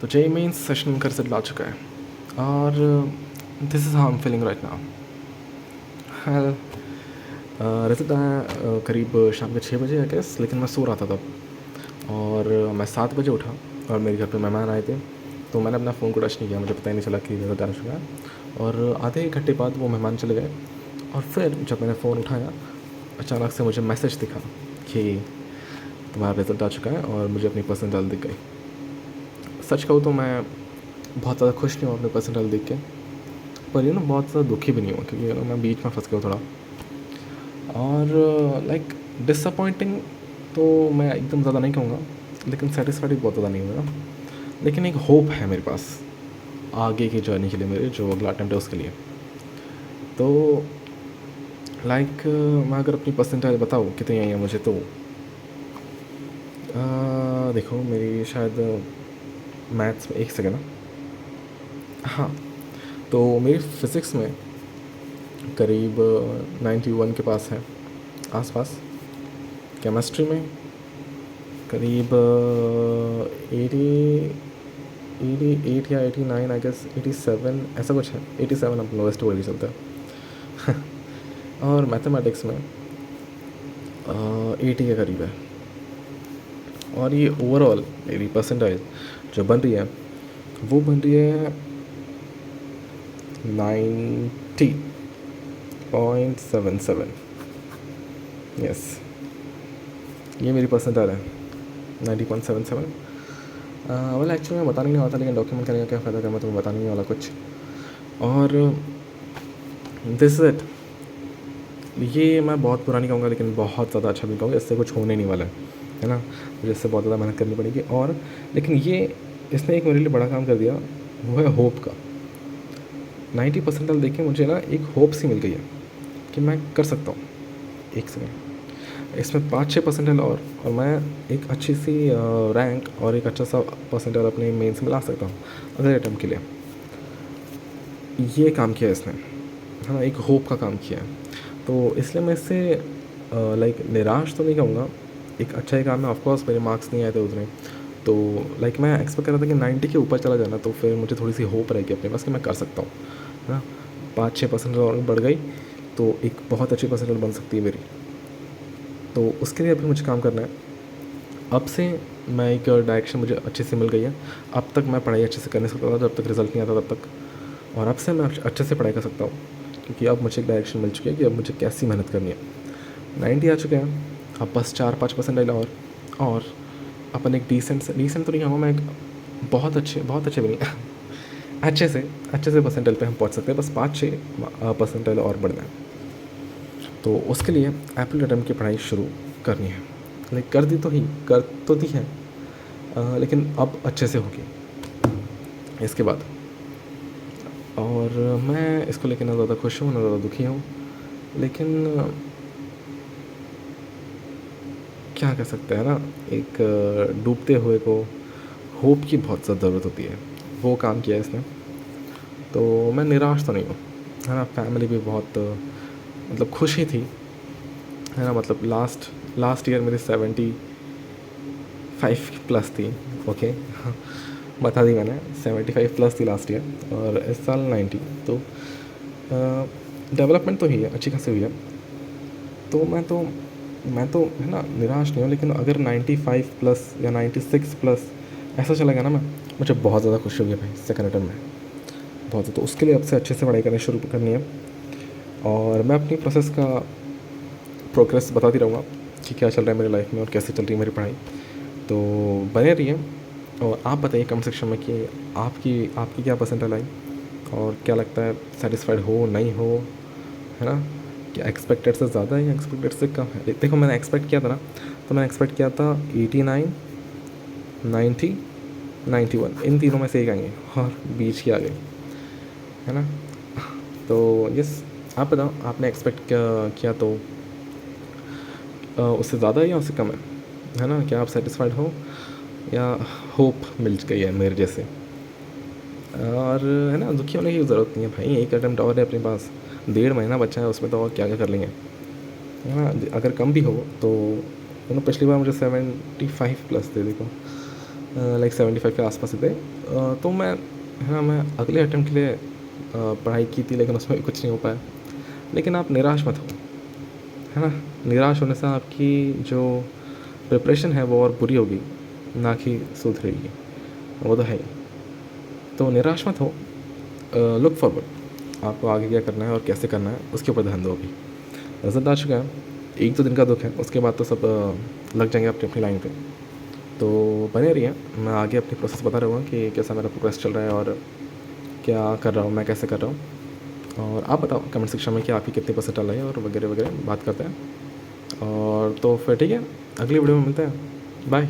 तो JEE mains session का result आ चुका है और this is how I am feeling right now. Result आया करीब शाम के 6 बजे आई गेस, लेकिन मैं सो रहा था तब और मैं 7 बजे उठा और मेरे घर पे मेहमान आए थे, तो मैंने अपना फ़ोन को टच नहीं किया, मुझे पता ही नहीं चला कि रिजल्ट आ चुका है। और आधे एक घंटे बाद वो मेहमान चले गए और फिर जब मैंने फ़ोन उठाया अचानक से मुझे मैसेज दिखा कि तुम्हारा रिज़ल्ट आ चुका है और मुझे अपनी परसेंटाइल दिख गई। सच कहूँ तो मैं बहुत ज़्यादा खुश नहीं हूँ अपनी परसेंटाइल देख के, पर बहुत ज़्यादा दुखी भी नहीं हुआ क्योंकि मैं बीच में फंस गया थोड़ा। और लाइक डिसअपॉइंटिंग तो मैं एकदम ज़्यादा नहीं कहूँगा, लेकिन सेटिस्फाइड भी बहुत ज़्यादा नहीं हुआ। लेकिन एक होप है मेरे पास आगे की जर्नी के लिए, मेरे जो अगला अटेम्प्ट है उसके लिए। तो लाइक मैं अगर अपनी परसेंटाइल बताऊँ कितनी आई है मुझे, तो देखो मेरी शायद मैथ्स में, एक सेकेंड, हाँ, तो मेरी फ़िज़िक्स में करीब 91 के पास है आसपास। केमिस्ट्री में करीब 88 या 89 आई गेस, 87 ऐसा कुछ है, 87 अब लोएस्ट वर्ड ही चलता है। और मैथमेटिक्स में 80 के करीब है। और ये ओवरऑल मेरी परसेंटाइल जो बन रही है वो बन रही है 90.77। यस, ये मेरी परसेंटाइल है 90.77। वेल एक्चुअली मैं बताने नहीं वाला था, लेकिन डॉक्यूमेंट करने का क्या फ़ायदा, मैं तुम्हें बताने नहीं वाला कुछ। और दिस इज़ इट। ये मैं बहुत बुरा नहीं कहूँगा, लेकिन बहुत ज़्यादा अच्छा भी कहूँगा, इससे कुछ होने नहीं वाला है ना। मुझे इससे बहुत ज़्यादा मेहनत करनी पड़ेगी। और लेकिन ये इसने एक मेरे लिए बड़ा काम कर दिया, वो है होप का। 90 परसेंटाइल देख के मुझे ना एक होप सी मिल गई है कि मैं कर सकता हूँ। एक सेकेंड, इसमें 5-6 परसेंटाइल और मैं एक अच्छी सी रैंक और एक अच्छा सा परसेंटाइल अपने मेंस में ला सकता हूँ अगले अटैम्प्ट के लिए। ये काम किया इसने, है ना, एक होप का काम किया है। तो इसलिए मैं इससे लाइक निराश तो नहीं कहूँगा, एक अच्छा ही काम है। ऑफकोर्स मेरे मार्क्स नहीं आए थे उतने, तो लाइक मैं एक्सपेक्ट कर रहा था कि 90 के ऊपर चला जाना, तो फिर मुझे थोड़ी सी होप रहेगी अपने पास कि मैं कर सकता हूँ, है ना। 5-6 परसेंट और बढ़ गई तो एक बहुत अच्छी परसेंटेज बन सकती है मेरी। तो उसके लिए अभी मुझे काम करना है। अब से मैं एक डायरेक्शन मुझे अच्छे से मिल गई है। अब तक मैं पढ़ाई अच्छे से कर नहीं सकता था जब तक रिज़ल्ट नहीं आता तब तक, और अब से मैं अच्छे से पढ़ाई कर सकता हूँ क्योंकि अब मुझे एक डायरेक्शन मिल चुकी है कि अब मुझे कैसी मेहनत करनी है। 90 आ चुके हैं, अब बस 4-5 परसेंटाइल और अपन एक डिसेंट तो नहीं कहूँगा मैं, एक बहुत अच्छे भी नहीं अच्छे से परसेंटाइल पे हम पहुँच सकते हैं। बस 5-6 परसेंटाइल और बढ़ना है, तो उसके लिए एप्पल अटेम्प्ट की पढ़ाई शुरू करनी है। लाइक कर तो दी है, लेकिन अब अच्छे से होगी इसके बाद। और मैं इसको लेकर ना ज़्यादा खुश हूँ ना ज़्यादा दुखी हूँ, लेकिन क्या कर सकते हैं ना, एक डूबते हुए को होप की बहुत ज़्यादा ज़रूरत होती है। वो काम किया इसने, तो मैं निराश तो नहीं हूँ, है ना। फैमिली भी बहुत मतलब खुश ही थी, है ना। मतलब लास्ट ईयर मेरी 75 प्लस थी, ओके बता दी मैंने, 75 प्लस थी लास्ट ईयर और इस साल 90। तो डेवलपमेंट तो ही है, अच्छी खासी हुई है। तो मैं तो है ना निराश नहीं हूँ, लेकिन अगर 95 प्लस या 96 प्लस ऐसा चला गया ना, मुझे बहुत ज़्यादा खुशी होगी भाई सेकंड अटेम्प्ट में, बहुत ज़्यादा। तो उसके लिए अब से अच्छे से पढ़ाई करनी शुरू करनी है और मैं अपनी प्रोसेस का प्रोग्रेस बताती रहूँगा कि क्या चल रहा है मेरी लाइफ में और कैसे चल रही है मेरी पढ़ाई। तो बने रहिए और आप बताइए कमेंट सेक्शन में कि आपकी क्या परसेंटाइल आई और क्या लगता है, सेटिस्फाइड हो नहीं हो, है ना। क्या एक्सपेक्टेड से ज़्यादा है या एक्सपेक्टेड से कम है। देखो मैंने एक्सपेक्ट किया था ना, तो मैंने एक्सपेक्ट किया था 89, 90, 91, इन तीनों में से एक आएंगे और बीच की आ गई, है ना। तो यस, आप बताओ आपने एक्सपेक्ट किया तो उससे ज़्यादा है या उससे कम है ना। क्या आप सेटिस्फाइड हो या होप मिल गई है मेरे जैसे। और है ना, दुखी होने की ज़रूरत नहीं है भाई, एक अटेम्प्ट और है अपने पास, 1.5 महीना बचा है, उसमें तो और क्या क्या कर लेंगे, है ना। अगर कम भी हो तो पिछली बार मुझे 75 प्लस थे देखो, लाइक 75 के आसपास ही थे। तो मैं, है ना, मैं अगले अटेम्प्ट के लिए पढ़ाई की थी, लेकिन उसमें भी कुछ नहीं हो पाया। लेकिन आप निराश मत हो, है ना। निराश होने से आपकी जो प्रिपरेशन है वो और बुरी होगी, ना कि सुधरेगी, वो तो है ही। तो निराश मत हो, लुक फॉरवर्ड, आपको आगे क्या करना है और कैसे करना है उसके ऊपर ध्यान दो। अभी रिजल्ट आ चुका है, एक दो दिन का दुख है, उसके बाद तो सब लग जाएंगे अपनी अपनी लाइन पे। तो बने रहिए, मैं आगे अपनी प्रोसेस बता रहूँगा कि कैसा मेरा प्रोग्रेस चल रहा है और क्या कर रहा हूँ, मैं कैसे कर रहा हूँ। और आप बताओ कमेंट सेक्शन में कि आपकी कितनी परसेंट चल रही है और वगैरह वगैरह बात करते हैं। और तो फिर ठीक है, अगली वीडियो में मिलते हैं, बाय।